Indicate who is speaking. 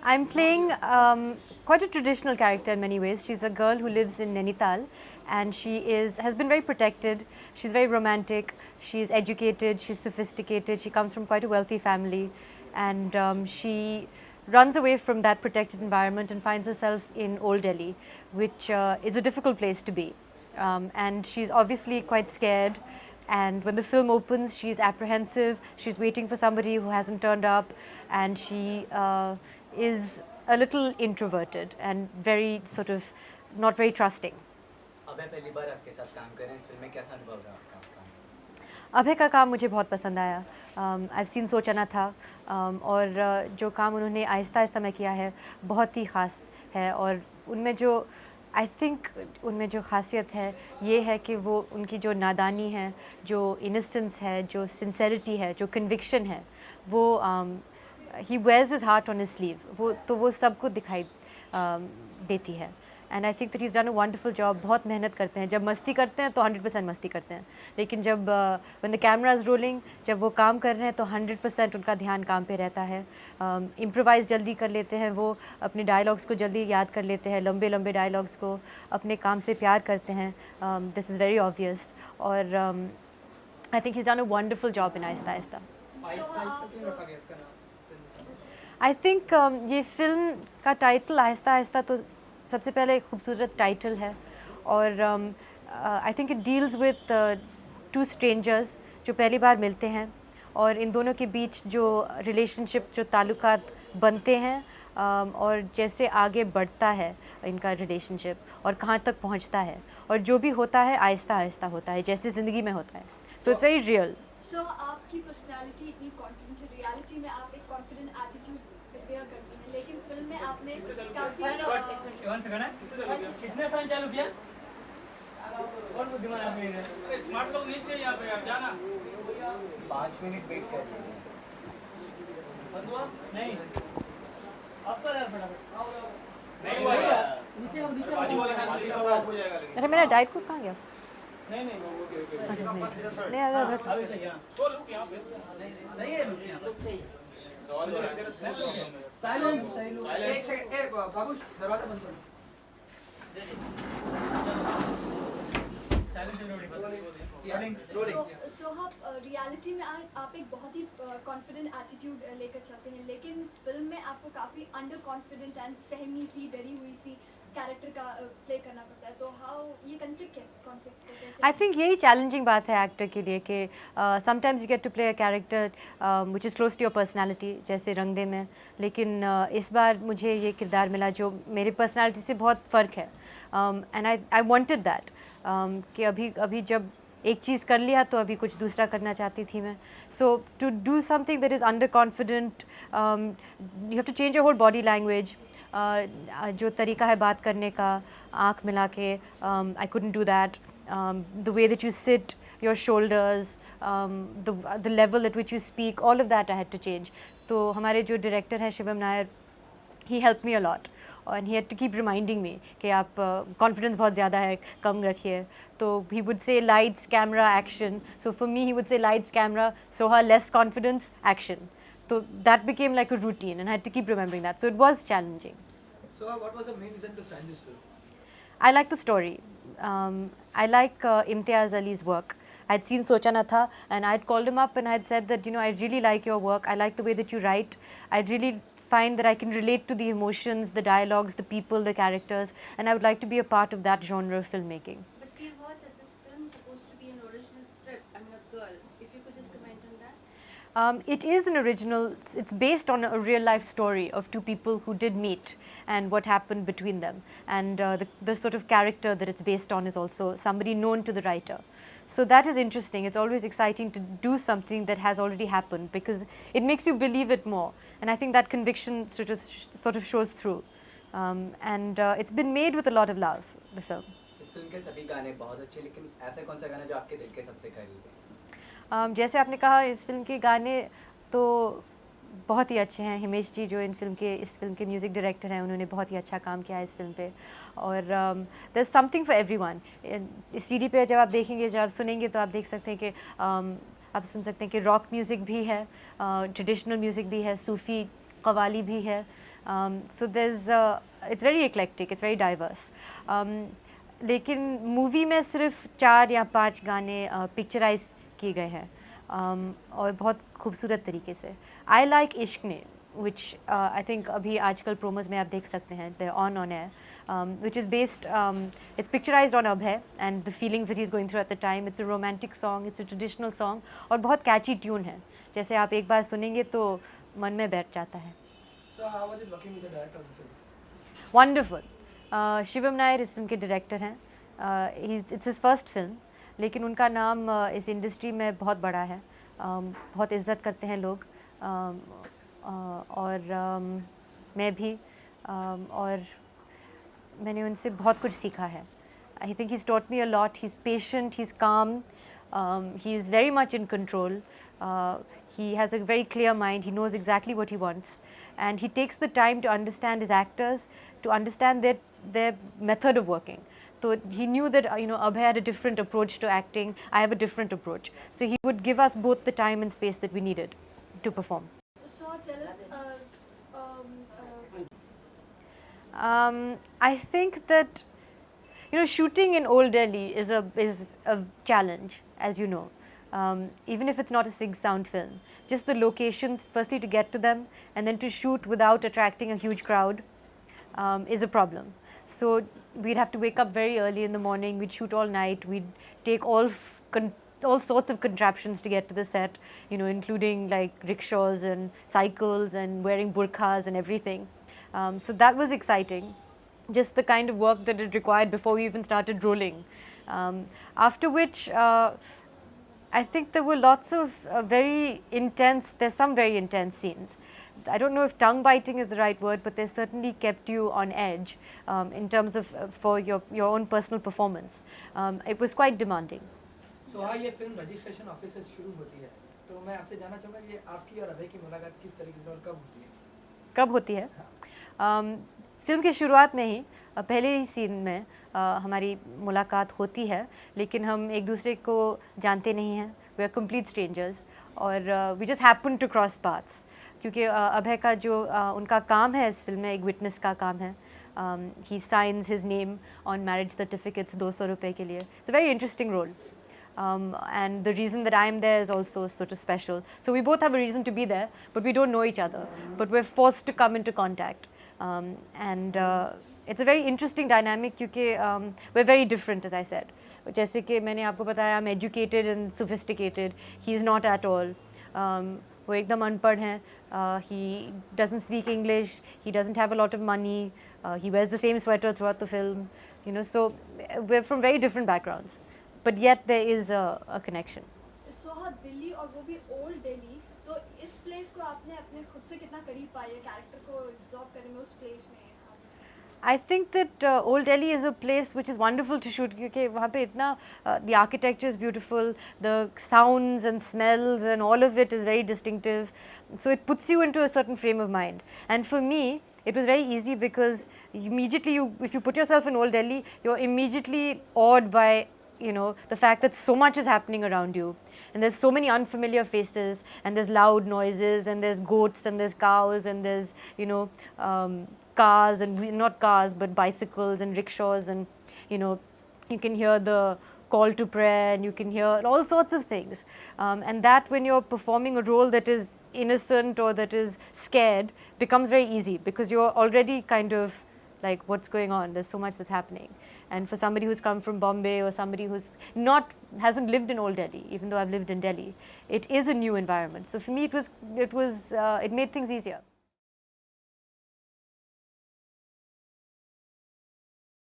Speaker 1: I'm playing quite a traditional character in many ways. She's a girl who lives in Nainital, and has been very protected. She's very romantic. She's educated. She's sophisticated. She comes from quite a wealthy family, and she runs away from that protected environment and finds herself in Old Delhi, which is a difficult place to be. And she's obviously quite scared. And when the film opens, she's apprehensive. She's waiting for somebody who hasn't turned up, and she is a little introverted and very sort of not very trusting.
Speaker 2: अभय पहली बार आपके साथ काम कर रहे हैं इस film में, कैसा अनुभव रहा आपका काम?
Speaker 1: अभय का काम मुझे बहुत पसंद आया. I've seen सोचना था, और जो काम उन्होंने आहिस्ता आहिस्ता में किया है बहुत ही ख़ास है. और उनमें जो आई थिंक उनमें जो खासियत है ये है कि वो उनकी जो नादानी है, जो इनोसेंस है, जो सिंसेरिटी है, जो कन्विक्शन है, वो he wears his heart on his sleeve. वो सबको दिखाई देती है. And I think that he is done a wonderful job. बहुत मेहनत करते हैं. जब मस्ती करते हैं तो 100% मस्ती करते हैं, लेकिन जब when the camera is rolling, जब वो काम कर रहे हैं तो 100% उनका ध्यान काम पे रहता है. इम्प्रोवाइज़ जल्दी कर लेते हैं. वो अपने डायलॉग्स को जल्दी याद कर लेते हैं, लंबे लंबे डायलॉग्स को. अपने काम से प्यार करते हैं. This is very obvious. और I think he is done a wonderful job in Aahista Aahista. I think ये फिल्म का टाइटल आहिस्ता आहिस्ता तो सबसे पहले एक खूबसूरत टाइटल है. और I think it deals with two strangers जो पहली बार मिलते हैं, और इन दोनों के बीच जो रिलेशनशिप, जो ताल्लुकात बनते हैं, और जैसे आगे बढ़ता है इनका रिलेशनशिप और कहाँ तक पहुँचता है, और जो भी होता है आहिस्ता आहिस्ता होता है, जैसे ज़िंदगी में होता है. So it's very real.
Speaker 3: So आपकी पर्सनालिटी इतनी कॉन्फिडेंट है, रियलिटी में आप एक कॉन्फिडेंट एटीट्यूड प्रिपेयर करती हैं, लेकिन फिल्म में आपने
Speaker 2: किसने फैन चालू किया? कौन बुद्धिमान आदमी है? स्मार्ट लोग नीचे यहाँ पे, आप जाना 5 मिनट वेट कर नहीं ऑफ कर यार फटाफट. नहीं हुआ यार, नीचे
Speaker 1: अरे मेरा डाइट कोड कहाँ गया?
Speaker 2: नहीं
Speaker 1: नहीं अगर
Speaker 2: सही है रुक यहाँ पे. साइलेंस एक सेकंड बाबू दरवाजा बंद करो.
Speaker 3: सो आप रियलिटी में आप एक बहुत ही कॉन्फिडेंट एटीट्यूड लेकर चलते हैं, लेकिन फिल्म में आपको काफ़ी अंडर कॉन्फिडेंट एंड सहमी सी, डरी हुई सी कैरेक्टर का प्ले करना पड़ता है. तो हाउ ये कॉन्फ्लिक्ट
Speaker 1: आई थिंक यही चैलेंजिंग बात है एक्टर के लिए कि sometimes you get to play a character which is close to your personality, जैसे रंग दे में. लेकिन इस बार मुझे ये किरदार मिला जो मेरी पर्सनैलिटी से बहुत फ़र्क है. एंड आई वांटेड दैट कि अभी जब एक चीज़ कर लिया तो अभी कुछ दूसरा करना चाहती थी मैं. So to do something that is under confident, you have to change your whole body language. जो तरीका है बात करने का, आँख मिला के, I couldn't do that. The way that you sit, your shoulders, the level at which you speak, all of that I had to change. तो हमारे जो डायरेक्टर हैं Shivam Nair, he help me a lot, and he had to keep reminding me कि आप confidence बहुत ज़्यादा है, कम रखिए. तो he would say lights, camera, action. So for me he would say lights, camera, Soha, less confidence, action. So that became like a routine, and I had to keep remembering that. So it was challenging.
Speaker 2: So what was the main reason to sign this film?
Speaker 1: I like the story. I like Imtiaz Ali's work. I'd seen Sochana Tha, and I'd called him up and I'd said that, I really like your work. I like the way that you write. I really find that I can relate to the emotions, the dialogues, the people, the characters, and I would like to be a part of that genre of filmmaking.
Speaker 3: But we heard that this film is supposed to be an original script. I mean, a girl. If you could just comment on that.
Speaker 1: It is an original. It's based on a real life story of two people who did meet and what happened between them. And the sort of character that it's based on is also somebody known to the writer. So that is interesting. It's always exciting to do something that has already happened because it makes you believe it more. And I think that conviction sort of shows through. And it's been made with a lot of love, the film.
Speaker 2: इस film के सभी गाने बहुत अच्छे, लेकिन ऐसा कौन सा गाना जो आपके दिल के सबसे करीब है?
Speaker 1: जैसे आपने कहा, इस फिल्म के गाने तो बहुत ही अच्छे हैं. हिमेश जी जो इस फिल्म के म्यूज़िक डायरेक्टर हैं, उन्होंने बहुत ही अच्छा काम किया है इस फिल्म पे. और there is something for everyone. इस सीडी पे जब आप देखेंगे, जब आप सुनेंगे तो आप देख सकते हैं कि आप सुन सकते हैं कि रॉक म्यूज़िक भी है, ट्रेडिशनल म्यूज़िक भी है, सूफ़ी कवाली भी है. So there's it's very eclectic, it's very diverse. लेकिन मूवी में सिर्फ 4 या 5 गाने पिक्चराइज किए गए हैं और बहुत खूबसूरत तरीके से. आई लाइक इश्क ने, which I think अभी आजकल प्रोमोज में आप देख सकते हैं, they're on air, which is based, it's picturized on Abhay and the feelings that he's going through at the time. It's a romantic song, it's a traditional song और बहुत catchy tune है. जैसे आप एक बार सुनेंगे तो मन में बैठ जाता है.
Speaker 2: So how was it working with the director of the film?
Speaker 1: Wonderful. Shivam Nair इस फिल्म के डायरेक्टर हैं. इट्स हिज फर्स्ट फिल्म, लेकिन उनका नाम इस इंडस्ट्री में बहुत बड़ा है. बहुत इज़्ज़त करते हैं लोग, और मैं भी, और मैंने उनसे बहुत कुछ सीखा है. I think he's taught me a lot. He's patient, he's calm, he is very much in control. He has a very clear mind, he knows exactly what he wants, and he takes the time to understand his actors, to understand their method of working. So he knew that Abhay had a different approach to acting, I have a different approach. So he would give us both the time and space that we needed to perform.
Speaker 3: So tell us,
Speaker 1: I think that shooting in Old Delhi is a challenge, as you know. Even if it's not a Sig Sound film, just the locations, firstly to get to them, and then to shoot without attracting a huge crowd is a problem. So we'd have to wake up very early in the morning, we'd shoot all night, we'd take all sorts of contraptions to get to the set, including like rickshaws and cycles and wearing burqas and everything. So that was exciting, just the kind of work that it required before we even started rolling. After which, I think there were lots of there's some very intense scenes. I don't know if tongue biting is the right word, but they certainly kept you on edge in terms of for your own personal performance. It was quite demanding.
Speaker 2: So हाँ, ये film registration office से शुरू होती है, तो मैं आपसे जानना चाहूँगा ये आपकी और अभय की मुलाकात किस तरीके से और कब होती है?
Speaker 1: कब होती है? फिल्म की शुरुआत में ही पहले ही सीन में हमारी मुलाकात होती है, लेकिन हम एक दूसरे को जानते नहीं हैं. वी आर कंप्लीट स्ट्रेंजर्स और we just happen to cross paths, क्योंकि अभय का जो उनका काम है इस फिल्म में एक विटनेस का काम है. He signs his name on marriage certificates 200 रुपये के लिए. It's a very interesting role. And the reason that I am there is also sort of special. So we both have a reason to be there, but we don't know each other. But we're forced to come into contact. And it's a very interesting dynamic because we're very different, as I said. जैसे कि मैंने आपको बताया, I'm educated and sophisticated. He's not at all. वो एकदम अनपढ़ हैं. He doesn't speak English. He doesn't have a lot of money. He wears the same sweater throughout the film. So we're from very different backgrounds. But yet there is a connection.
Speaker 3: So हाँ, दिल्ली और वो भी old Delhi, तो इस place को आपने अपने खुद से कितना करीब पाया कैरेक्टर को एब्जॉर्ब करने में उस प्लेस में?
Speaker 1: I think that Old Delhi is a place which is wonderful to shoot क्योंकि वहाँ पे इतना the architecture is beautiful, the sounds and smells and all of it is very distinctive. So it puts you into a certain frame of mind. And for me, it was very easy because immediately if you put yourself in Old Delhi, you're immediately awed by the fact that so much is happening around you, and there's so many unfamiliar faces, and there's loud noises, and there's goats, and there's cows, and there's cars, and not cars but bicycles and rickshaws, and you can hear the call to prayer, and you can hear all sorts of things, and that when you're performing a role that is innocent or that is scared becomes very easy because you're already kind of like, what's going on? There's so much that's happening. And for somebody who's come from Bombay or somebody who's hasn't lived in Old Delhi, even though I've lived in Delhi, it is a new environment. So for me, it made things easier.